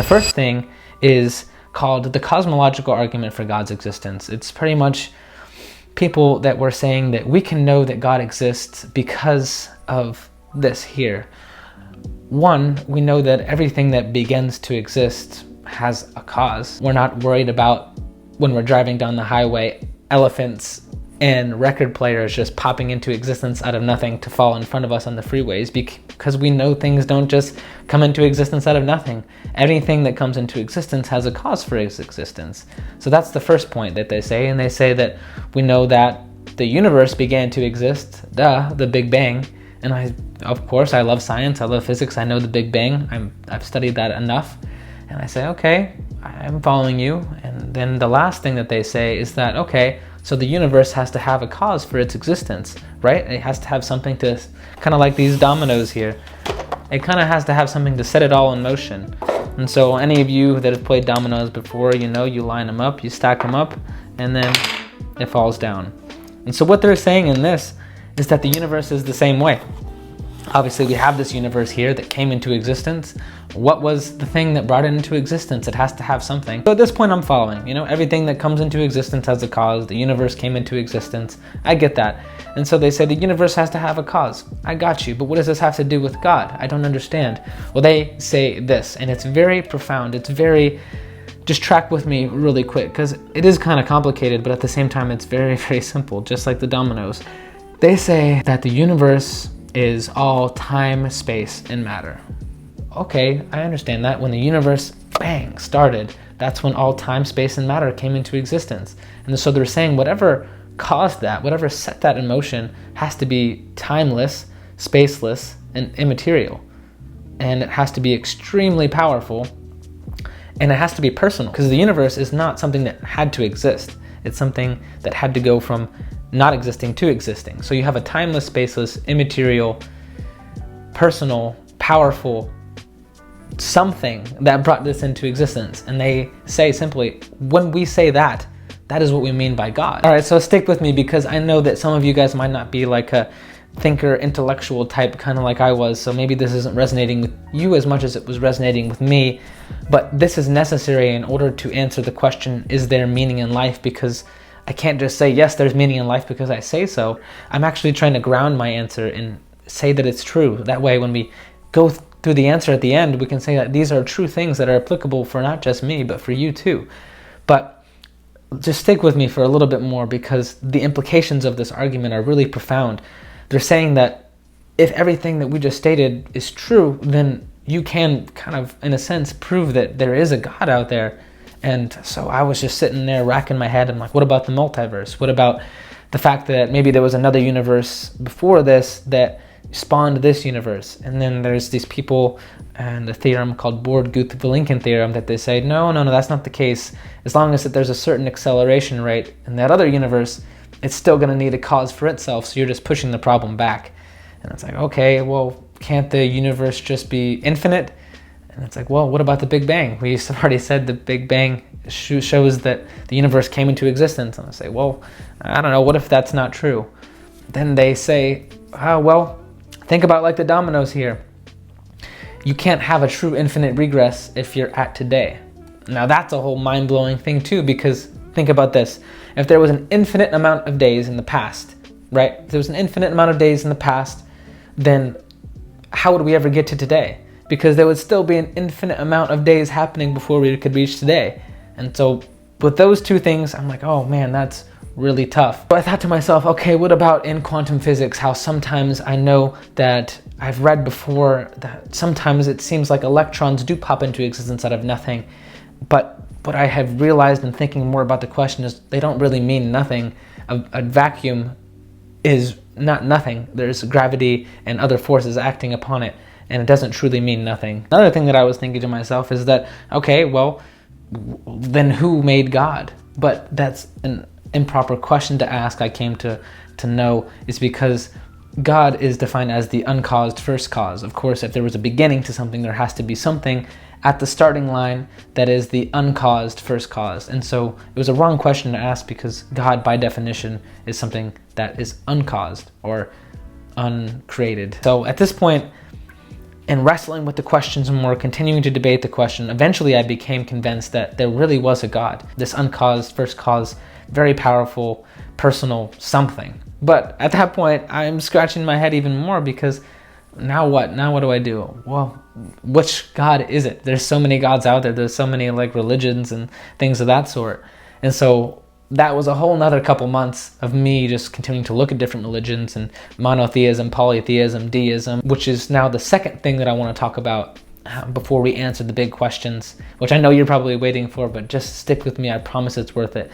The first thing is called the cosmological argument for God's existence. It's pretty much people that were saying that we can know that God exists because of this here. One, we know that everything that begins to exist has a cause. We're not worried about, when we're driving down the highway, elephants and record players just popping into existence out of nothing to fall in front of us on the freeways, because we know things don't just come into existence out of nothing. Anything that comes into existence has a cause for its existence. So that's the first point that they say, and they say that we know that the universe began to exist, the Big Bang. And of course, I love science, I love physics, I know the Big Bang, I've studied that enough. And I say, okay, I'm following you. And then the last thing that they say is that, okay, so the universe has to have a cause for its existence, right? It has to have something to, kind of like these dominoes here. It kind of has to have something to set it all in motion. And so any of you that have played dominoes before, you know, you line them up, you stack them up, and then it falls down. And so what they're saying in this is that the universe is the same way. Obviously, we have this universe here that came into existence. What was the thing that brought it into existence? It has to have something. So at this point, I'm following. You know, everything that comes into existence has a cause. The universe came into existence. I get that. And so they say the universe has to have a cause. I got you. But what does this have to do with God? I don't understand. Well, they say this, and it's very profound. It's very... Just track with me really quick, because it is kind of complicated, but at the same time, it's very, very simple, just like the dominoes. They say that the universe is all time, space, and matter. Okay, I understand that. When the universe, bang, started, that's when all time, space, and matter came into existence. And so they're saying whatever caused that, whatever set that in motion, has to be timeless, spaceless, and immaterial. And it has to be extremely powerful, and it has to be personal, because the universe is not something that had to exist. It's something that had to go from not existing to existing. So you have a timeless, spaceless, immaterial, personal, powerful something that brought this into existence. And they say simply, when we say that, that is what we mean by God. All right, so stick with me, because I know that some of you guys might not be like a thinker, intellectual type, kind of like I was. So maybe this isn't resonating with you as much as it was resonating with me. But this is necessary in order to answer the question, is there meaning in life? Because I can't just say, yes, there's meaning in life because I say so. I'm actually trying to ground my answer and say that it's true. That way, when we go through the answer at the end, we can say that these are true things that are applicable for not just me, but for you too. But just stick with me for a little bit more, because the implications of this argument are really profound. They're saying that if everything that we just stated is true, then you can kind of, in a sense, prove that there is a God out there. And so I was just sitting there racking my head. I'm like, what about the multiverse? What about the fact that maybe there was another universe before this that spawned this universe? And then there's these people and a theorem called Born-Guth-Vilenkin theorem that they say, no, that's not the case. As long as that there's a certain acceleration rate in that other universe, it's still going to need a cause for itself. So you're just pushing the problem back. And it's like, okay, well, can't the universe just be infinite? And it's like, well, what about the Big Bang? We already said the Big Bang shows that the universe came into existence. And I say, well, I don't know, what if that's not true? Then they say, well, think about like the dominoes here. You can't have a true infinite regress if you're at today. Now that's a whole mind-blowing thing too, because think about this. If there was an infinite amount of days in the past, right? If there was an infinite amount of days in the past, then how would we ever get to today? Because there would still be an infinite amount of days happening before we could reach today. And so with those two things, I'm like, oh man, that's really tough. But I thought to myself, okay, what about in quantum physics, how sometimes I know that I've read before that sometimes it seems like electrons do pop into existence out of nothing. But what I have realized in thinking more about the question is they don't really mean nothing. A vacuum is not nothing. There's gravity and other forces acting upon it, and it doesn't truly mean nothing. Another thing that I was thinking to myself is that, okay, well, then who made God? But that's an improper question to ask. I came to know is because God is defined as the uncaused first cause. Of course, if there was a beginning to something, there has to be something at the starting line that is the uncaused first cause. And so it was a wrong question to ask, because God, by definition, is something that is uncaused or uncreated. So at this point, and wrestling with the questions more, continuing to debate the question, eventually I became convinced that there really was a God, this uncaused first cause, very powerful, personal something. But at that point, I'm scratching my head even more, because now what? Now what do I do? Well, which God is it? There's so many gods out there. There's so many like religions and things of that sort. And so that was a whole nother couple months of me just continuing to look at different religions and monotheism, polytheism, deism, which is now the second thing that I want to talk about before we answer the big questions, which I know you're probably waiting for, but just stick with me. I promise it's worth it.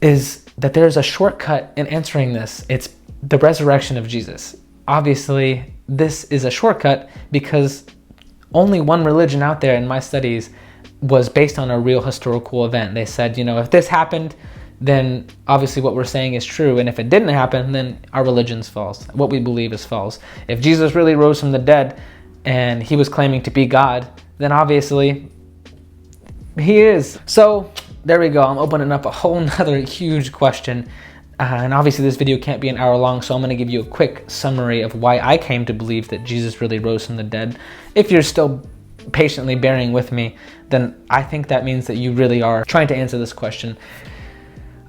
Is that there's a shortcut in answering this. It's the resurrection of Jesus. Obviously, this is a shortcut because only one religion out there in my studies was based on a real historical event. They said, if this happened, then obviously what we're saying is true. And if it didn't happen, then our religion's false. What we believe is false. If Jesus really rose from the dead and he was claiming to be God, then obviously he is. So there we go. I'm opening up a whole nother huge question. And obviously this video can't be an hour long, so I'm going to give you a quick summary of why I came to believe that Jesus really rose from the dead. If you're still patiently bearing with me, then I think that means that you really are trying to answer this question.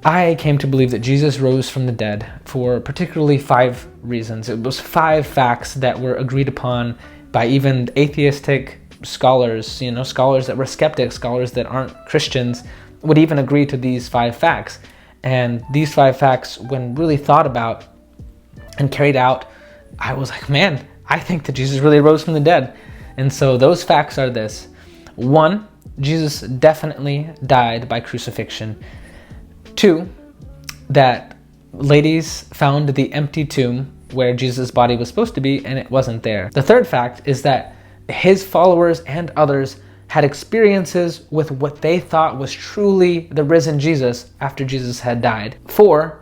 I came to believe that Jesus rose from the dead for particularly 5 reasons. It was 5 facts that were agreed upon by even atheistic scholars, scholars that were skeptics, scholars that aren't Christians, would even agree to these 5 facts. And these 5 facts, when really thought about and carried out, I was like, man, I think that Jesus really rose from the dead. And so those facts are this. 1, Jesus definitely died by crucifixion. 2, that ladies found the empty tomb where Jesus' body was supposed to be, and it wasn't there. The 3rd fact is that his followers and others had experiences with what they thought was truly the risen Jesus after Jesus had died. 4,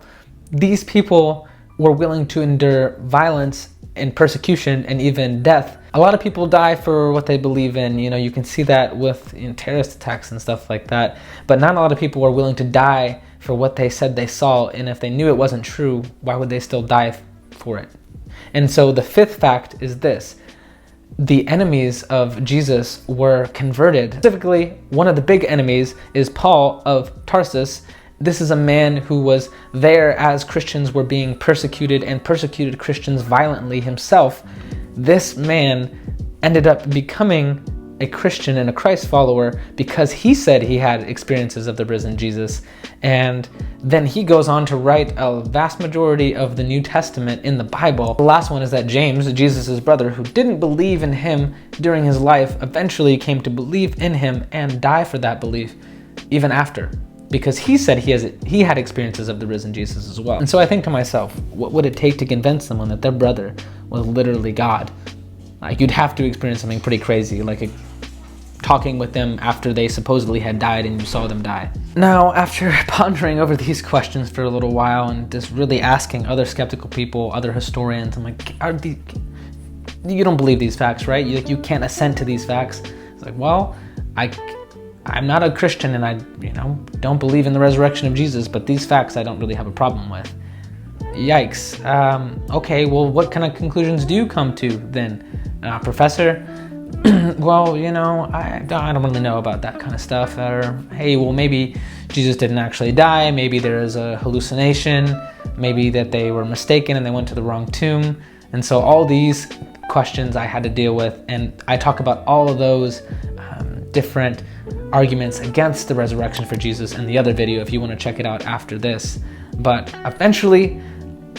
these people were willing to endure violence and persecution and even death. A lot of people die for what they believe in. You can see that with terrorist attacks and stuff like that. But not a lot of people are willing to die for what they said they saw. And if they knew it wasn't true, why would they still die for it? And so the 5th fact is this. The enemies of Jesus were converted. Specifically, one of the big enemies is Paul of Tarsus. This is a man who was there as Christians were being persecuted and persecuted Christians violently himself. This man ended up becoming a Christian and a Christ follower because he said he had experiences of the risen Jesus. And then he goes on to write a vast majority of the New Testament in the Bible. The last one is that James, Jesus' brother, who didn't believe in him during his life, eventually came to believe in him and die for that belief even after, because he said he had experiences of the risen Jesus as well. And so I think to myself, what would it take to convince someone that their brother was literally God? Like, you'd have to experience something pretty crazy, like talking with them after they supposedly had died and you saw them die. Now, after pondering over these questions for a little while and just really asking other skeptical people, other historians, I'm like, you don't believe these facts, right? You can't assent to these facts. It's like, well, I'm not a Christian and I don't believe in the resurrection of Jesus, but these facts I don't really have a problem with. Yikes. Okay, well, what kind of conclusions do you come to then, Professor? Well, I don't really know about that kind of stuff. Or, hey, well, maybe Jesus didn't actually die. Maybe there is a hallucination. Maybe that they were mistaken and they went to the wrong tomb. And so all these questions I had to deal with, and I talk about all of those different arguments against the resurrection for Jesus in the other video if you want to check it out after this. But eventually,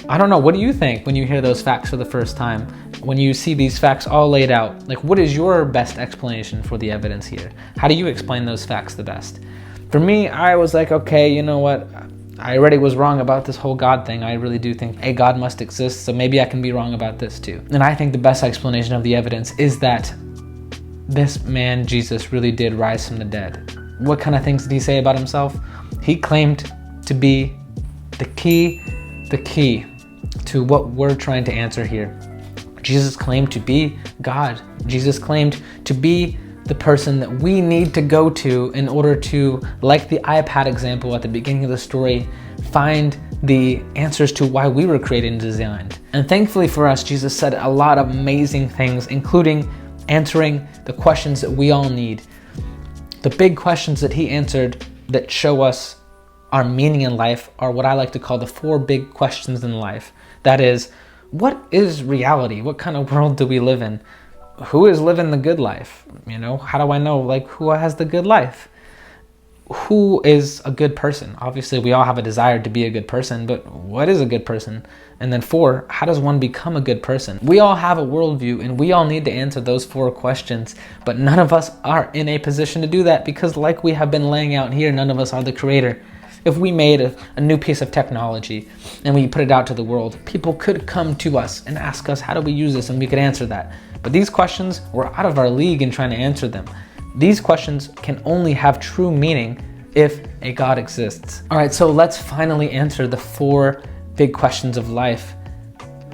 I don't know, what do you think when you hear those facts for the first time? When you see these facts all laid out, like, what is your best explanation for the evidence here? How do you explain those facts the best? For me, I was like, okay, you know what? I already was wrong about this whole God thing. I really do think a God must exist, so maybe I can be wrong about this too. And I think the best explanation of the evidence is that this man, Jesus, really did rise from the dead. What kind of things did he say about himself? He claimed to be the key to what we're trying to answer here. Jesus claimed to be God. Jesus claimed to be the person that we need to go to in order to, like the iPad example at the beginning of the story, find the answers to why we were created and designed. And thankfully for us, Jesus said a lot of amazing things, including answering the questions that we all need. The big questions that he answered that show us our meaning in life are what I like to call the 4 big questions in life. That is, what is reality? What kind of world do we live in? Who is living the good life? How do I know who has the good life? Who is a good person? Obviously, we all have a desire to be a good person, but what is a good person? And then 4, how does one become a good person? We all have a worldview, and we all need to answer those 4 questions, but none of us are in a position to do that because, like we have been laying out here, none of us are the creator. If we made a new piece of technology and we put it out to the world, people could come to us and ask us, how do we use this? And we could answer that. But these questions, we're out of our league in trying to answer them. These questions can only have true meaning if a God exists. All right, so let's finally answer the 4 big questions of life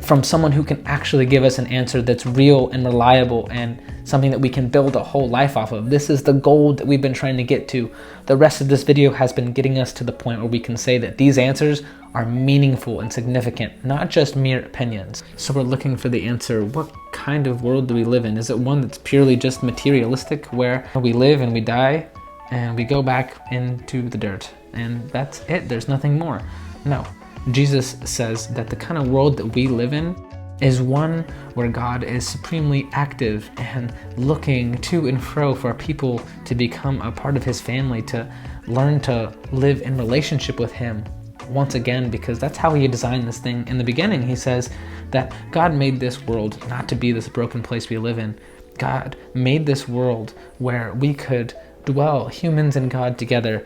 from someone who can actually give us an answer that's real and reliable and something that we can build a whole life off of. This is the goal that we've been trying to get to. The rest of this video has been getting us to the point where we can say that these answers are meaningful and significant, not just mere opinions. So we're looking for the answer, what kind of world do we live in? Is it one that's purely just materialistic, where we live and we die and we go back into the dirt and that's it, there's nothing more? No. Jesus says that the kind of world that we live in is one where God is supremely active and looking to and fro for people to become a part of his family, to learn to live in relationship with him once again, because that's how he designed this thing. In the beginning, he says that God made this world not to be this broken place we live in. God made this world where we could dwell, humans and God together,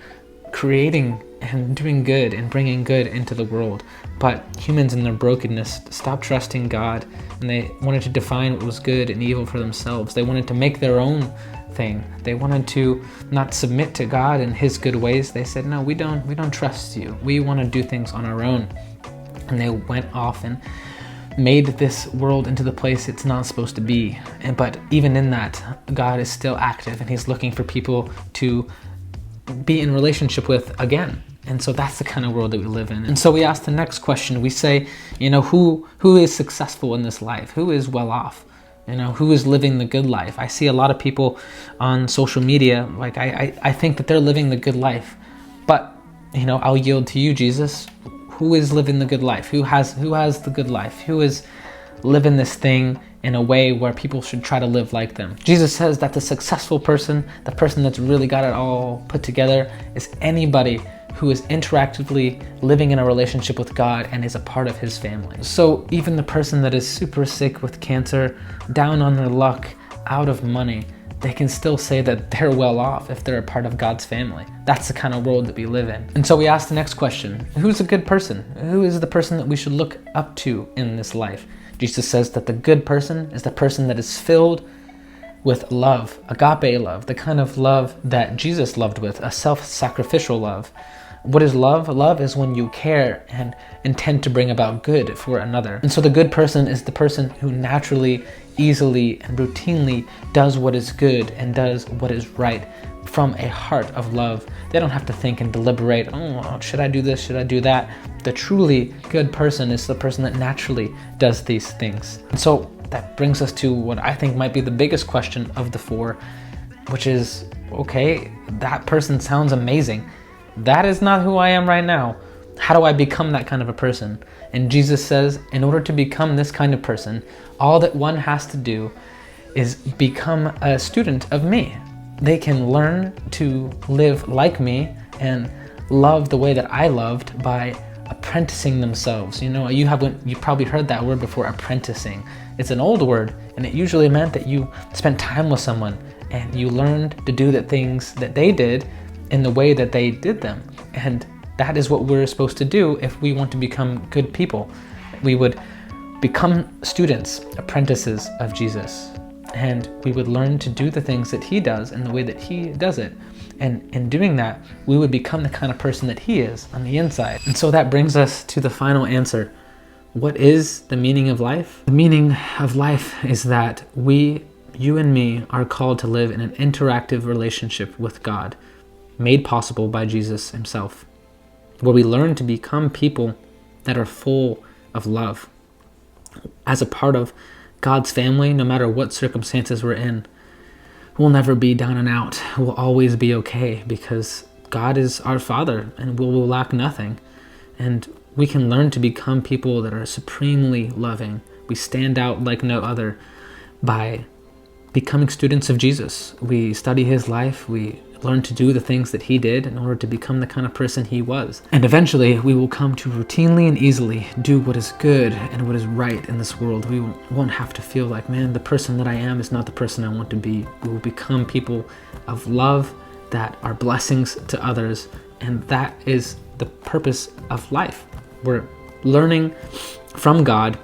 creating and doing good and bringing good into the world. But humans in their brokenness stopped trusting God, and they wanted to define what was good and evil for themselves. They wanted to make their own thing. They wanted to not submit to God and his good ways. They said, no, we don't trust you. We want to do things on our own. And they went off and made this world into the place it's not supposed to be. But even in that, God is still active, and he's looking for people to be in relationship with again. And so that's the kind of world that we live in. And so we ask the next question. We say, who is successful in this life? Who is well off? Who is living the good life? I see a lot of people on social media, I think that they're living the good life. But, I'll yield to you, Jesus. Who is living the good life? Who has the good life? Who is living this thing in a way where people should try to live like them? Jesus says that the successful person, the person that's really got it all put together, is anybody who is interactively living in a relationship with God and is a part of his family. So even the person that is super sick with cancer, down on their luck, out of money, they can still say that they're well off if they're a part of God's family. That's the kind of world that we live in. And so we ask the next question, who's a good person? Who is the person that we should look up to in this life? Jesus says that the good person is the person that is filled with love, agape love, the kind of love that Jesus loved with, a self-sacrificial love. What is love? Love is when you care and intend to bring about good for another. And so the good person is the person who naturally, easily, and routinely does what is good and does what is right from a heart of love. They don't have to think and deliberate, oh, should I do this? Should I do that? The truly good person is the person that naturally does these things. And so that brings us to what I think might be the biggest question of the 4, which is, okay, that person sounds amazing. That is not who I am right now. How do I become that kind of a person? And Jesus says, in order to become this kind of person, all that one has to do is become a student of me. They can learn to live like me and love the way that I loved by apprenticing themselves. You probably heard that word before, apprenticing. It's an old word, and it usually meant that you spent time with someone and you learned to do the things that they did in the way that they did them. And that is what we're supposed to do if we want to become good people. We would become students, apprentices of Jesus, and we would learn to do the things that he does in the way that he does it. And in doing that, we would become the kind of person that he is on the inside. And so that brings us to the final answer. What is the meaning of life? The meaning of life is that you and me, are called to live in an interactive relationship with God, made possible by Jesus himself, where we learn to become people that are full of love. As a part of God's family, no matter what circumstances we're in, we'll never be down and out. We'll always be okay because God is our Father and we will lack nothing. And we can learn to become people that are supremely loving. We stand out like no other by becoming students of Jesus. We study his life. We learn to do the things that he did in order to become the kind of person he was. And eventually we will come to routinely and easily do what is good and what is right in this world. We won't have to feel like, man, the person that I am is not the person I want to be. We will become people of love that are blessings to others. And that is the purpose of life. We're learning from God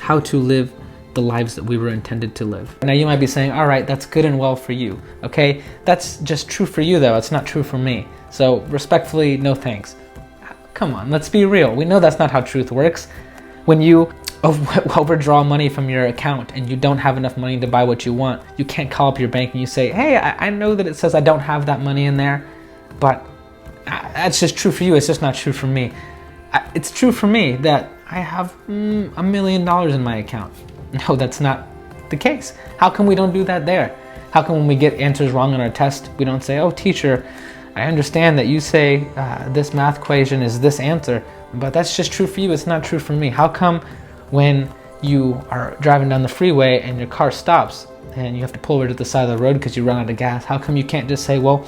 how to live the lives that we were intended to live. Now you might be saying, all right, that's good and well for you, okay? That's just true for you though, it's not true for me. So respectfully, no thanks. Come on, let's be real. We know that's not how truth works. When you overdraw money from your account and you don't have enough money to buy what you want, you can't call up your bank and you say, hey, I know that it says I don't have that money in there, but that's just true for you, it's just not true for me. It's true for me that I have $1 million in my account. No, that's not the case. How come we don't do that there? How come when we get answers wrong on our test, we don't say, oh, teacher, I understand that you say this math equation is this answer, but that's just true for you, it's not true for me. How come when you are driving down the freeway and your car stops and you have to pull over to the side of the road because you run out of gas, how come you can't just say, well,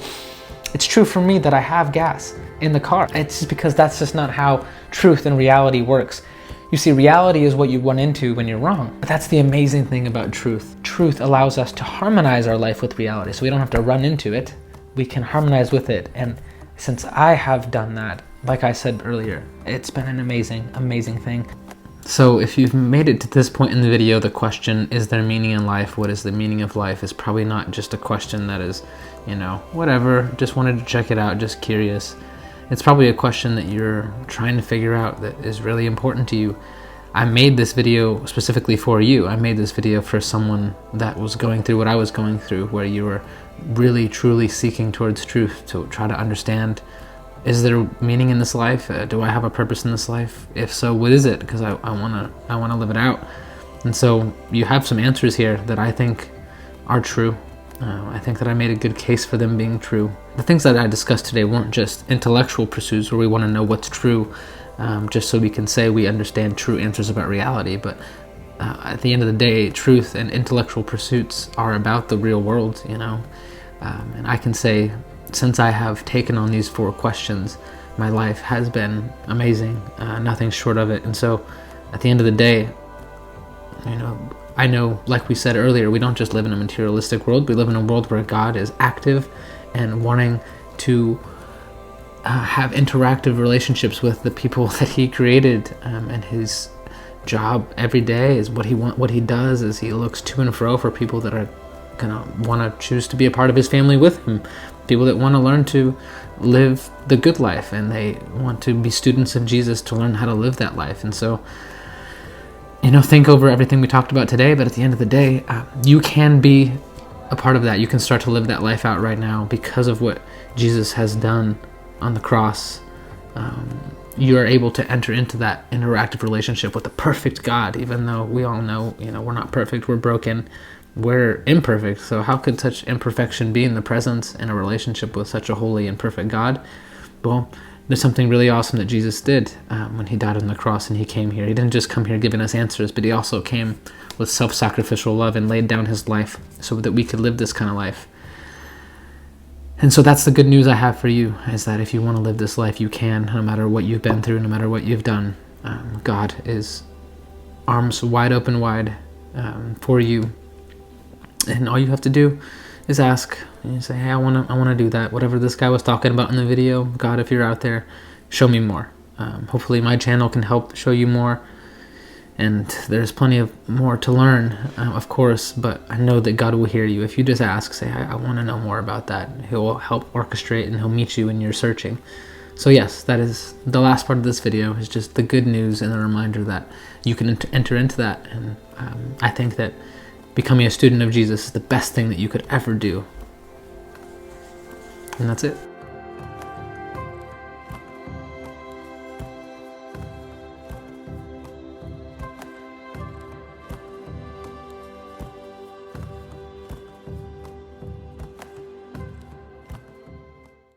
it's true for me that I have gas in the car? It's just because that's just not how truth and reality works. You see, reality is what you run into when you're wrong. But that's the amazing thing about truth. Truth allows us to harmonize our life with reality, so we don't have to run into it. We can harmonize with it. And since I have done that, like I said earlier, it's been an amazing, amazing thing. So if you've made it to this point in the video, the question, is there meaning in life? What is the meaning of life? Is probably not just a question that is, whatever, just wanted to check it out, just curious. It's probably a question that you're trying to figure out that is really important to you. I made this video specifically for you. I made this video for someone that was going through what I was going through, where you were really, truly seeking towards truth to try to understand, is there meaning in this life? Do I have a purpose in this life? If so, what is it? Because I wanna live it out. And so you have some answers here that I think are true. I think that I made a good case for them being true. The things that I discussed today weren't just intellectual pursuits where we want to know what's true, just so we can say we understand true answers about reality. But at the end of the day, truth and intellectual pursuits are about the real world, and I can say, since I have taken on these 4 questions, my life has been amazing, nothing short of it. And so at the end of the day, I know, like we said earlier, we don't just live in a materialistic world. We live in a world where God is active and wanting to have interactive relationships with the people that he created, and his job every day is what he does is he looks to and fro for people that are gonna want to choose to be a part of his family with him, people that want to learn to live the good life, and they want to be students of Jesus to learn how to live that life. And so think over everything we talked about today, but at the end of the day, you can be a part of that. You can start to live that life out right now because of what Jesus has done on the cross. You are able to enter into that interactive relationship with the perfect God, even though we all know, we're not perfect, we're broken, we're imperfect. So how could such imperfection be in the presence in a relationship with such a holy and perfect God? Well, there's something really awesome that Jesus did when he died on the cross and he came here. He didn't just come here giving us answers, but he also came with self-sacrificial love and laid down his life so that we could live this kind of life. And so that's the good news I have for you, is that if you want to live this life, you can, no matter what you've been through, no matter what you've done. God is arms wide open for you. And all you have to do is ask. And you say, hey, I want to do that. Whatever this guy was talking about in the video, God, if you're out there, show me more. Hopefully my channel can help show you more. And there's plenty of more to learn, of course, but I know that God will hear you. If you just ask, say, I want to know more about that. He'll help orchestrate and he'll meet you in your searching. So yes, that is the last part of this video, is just the good news and the reminder that you can enter into that. And I think that becoming a student of Jesus is the best thing that you could ever do. And that's it.